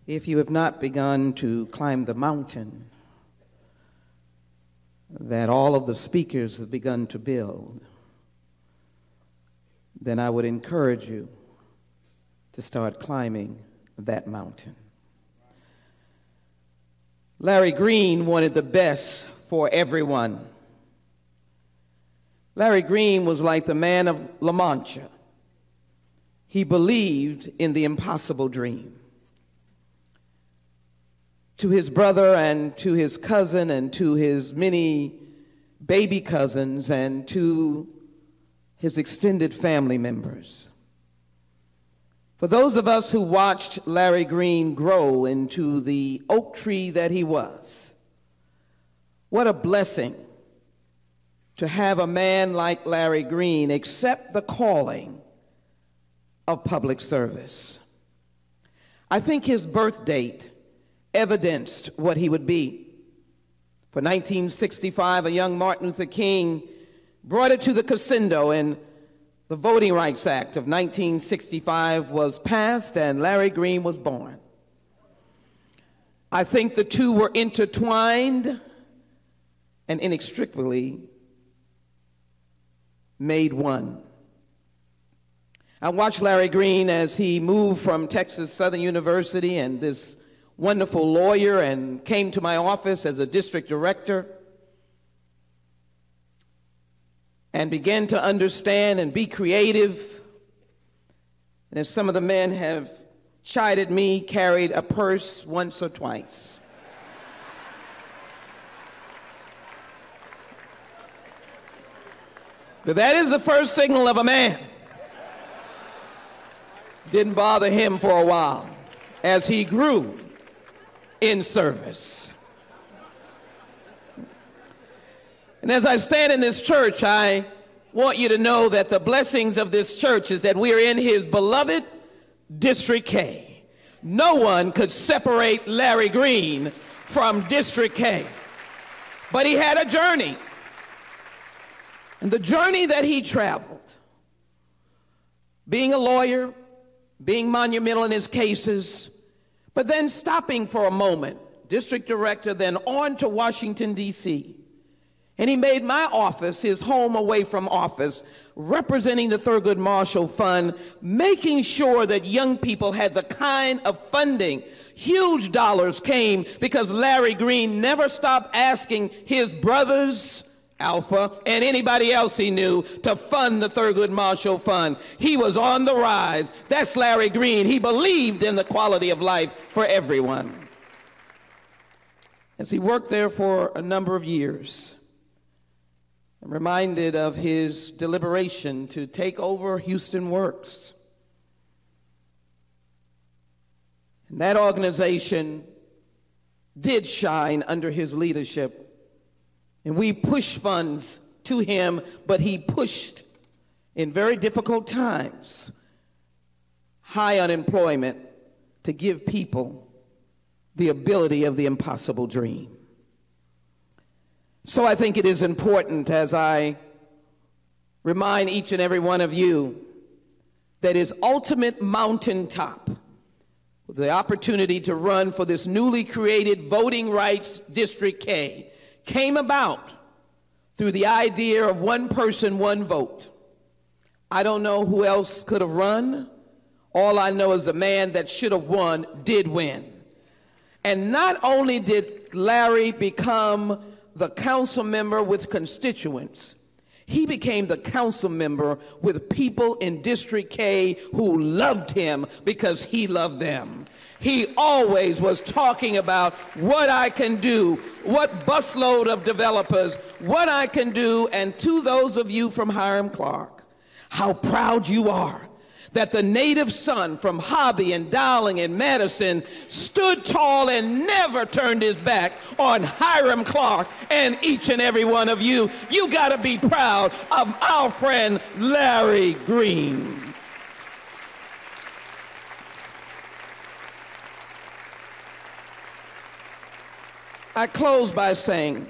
If you have not begun to climb the mountain that all of the speakers have begun to build, then I would encourage you to start climbing that mountain. Larry Green wanted the best for everyone. Larry Green was like the man of La Mancha. He believed in the impossible dream. To his brother and to his cousin and to his many baby cousins and to his extended family members. For those of us who watched Larry Green grow into the oak tree that he was, what a blessing to have a man like Larry Green accept the calling of public service. I think his birth date evidenced what he would be. For 1965, a young Martin Luther King brought it to the crescendo, and the Voting Rights Act of 1965 was passed, and Larry Green was born. I think the two were intertwined and inextricably made one. I watched Larry Green as he moved from Texas Southern University and this wonderful lawyer and came to my office as a district director and began to understand and be creative. And as some of the men have chided me, carried a purse once or twice. But that is the first signal of a man. Didn't bother him for a while as he grew in service. And as I stand in this church, I want you to know that the blessings of this church is that we are in his beloved District K. No one could separate Larry Green from District K. But he had a journey. And the journey that he traveled, being a lawyer, being monumental in his cases, but then stopping for a moment, district director, then on to Washington, D.C. And he made my office his home away from office, representing the Thurgood Marshall Fund, making sure that young people had the kind of funding. Huge dollars came because Larry Green never stopped asking his brothers, Alpha, and anybody else he knew to fund the Thurgood Marshall Fund. He was on the rise. That's Larry Green. He believed in the quality of life for everyone. As he worked there for a number of years, I'm reminded of his deliberation to take over Houston Works. And that organization did shine under his leadership. And we pushed funds to him, but he pushed in very difficult times, high unemployment, to give people the ability of the impossible dream. So I think it is important, as I remind each and every one of you, that his ultimate mountaintop, the opportunity to run for this newly created Voting Rights District K, came about through the idea of one person, one vote. I don't know who else could have run. All I know is the man that should have won did win. And not only did Larry become the council member with constituents, he became the council member with people in District K who loved him because he loved them. He always was talking about what I can do, what busload of developers, what I can do. And to those of you from Hiram Clark, how proud you are that the native son from Hobby and Dowling and Madison stood tall and never turned his back on Hiram Clark and each and every one of you. You got to be proud of our friend Larry Green. I close by saying,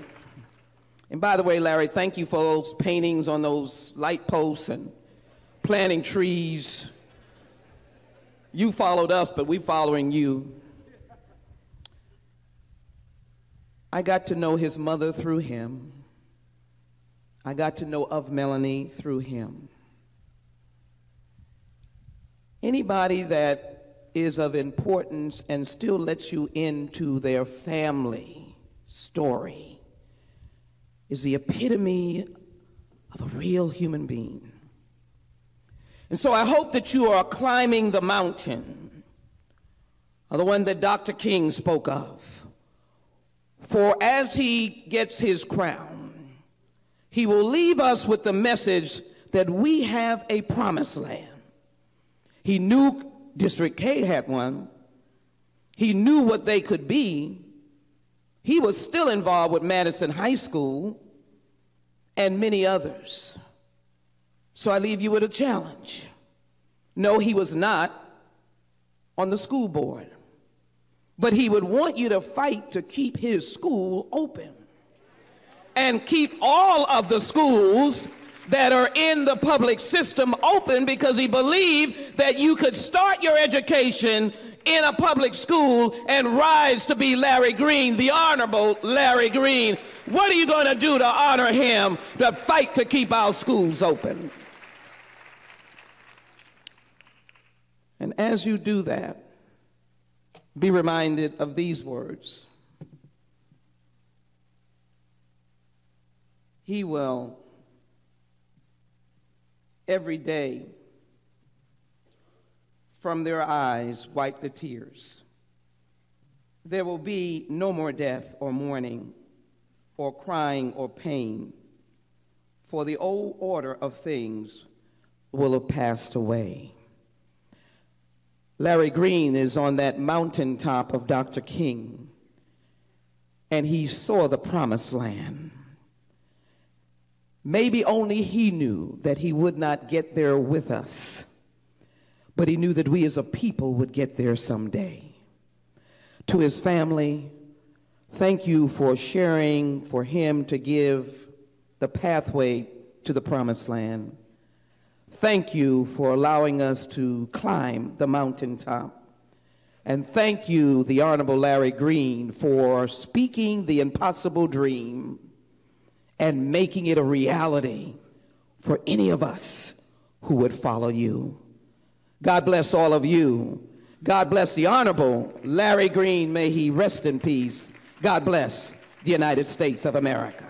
and by the way, Larry, thank you for those paintings on those light posts and planting trees. You followed us, but we're following you. I got to know his mother through him. I got to know of Melanie through him. Anybody that is of importance and still lets you into their family story is the epitome of a real human being. And so I hope that you are climbing the mountain, the one that Dr. King spoke of. For as he gets his crown, he will leave us with the message that we have a promised land. He knew District K had one. He knew what they could be. He was still involved with Madison High School and many others. So I leave you with a challenge. No, he was not on the school board, but he would want you to fight to keep his school open and keep all of the schools that are in the public system open, because he believed that you could start your education in a public school and rise to be Larry Green, the Honorable Larry Green. What are you going to do to honor him, to fight to keep our schools open? And as you do that, be reminded of these words. He will every day from their eyes wipe the tears. There will be no more death or mourning or crying or pain, for the old order of things will have passed away. Larry Green is on that mountaintop of Dr. King, and he saw the promised land. Maybe only he knew that he would not get there with us, but he knew that we as a people would get there someday. To his family, thank you for sharing for him to give the pathway to the promised land. Thank you for allowing us to climb the mountaintop. And thank you, the Honorable Larry Green, for speaking the impossible dream and making it a reality for any of us who would follow you. God bless all of you. God bless the Honorable Larry Green. May he rest in peace. God bless the United States of America.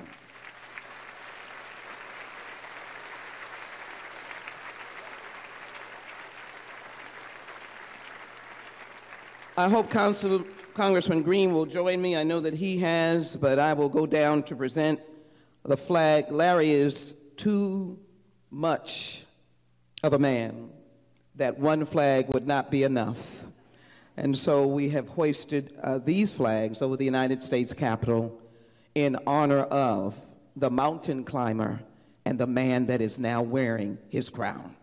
I hope Congressman Green will join me. I know that he has, but I will go down to present the flag. Larry is too much of a man that one flag would not be enough. And so we have hoisted these flags over the United States Capitol in honor of the mountain climber and the man that is now wearing his crown.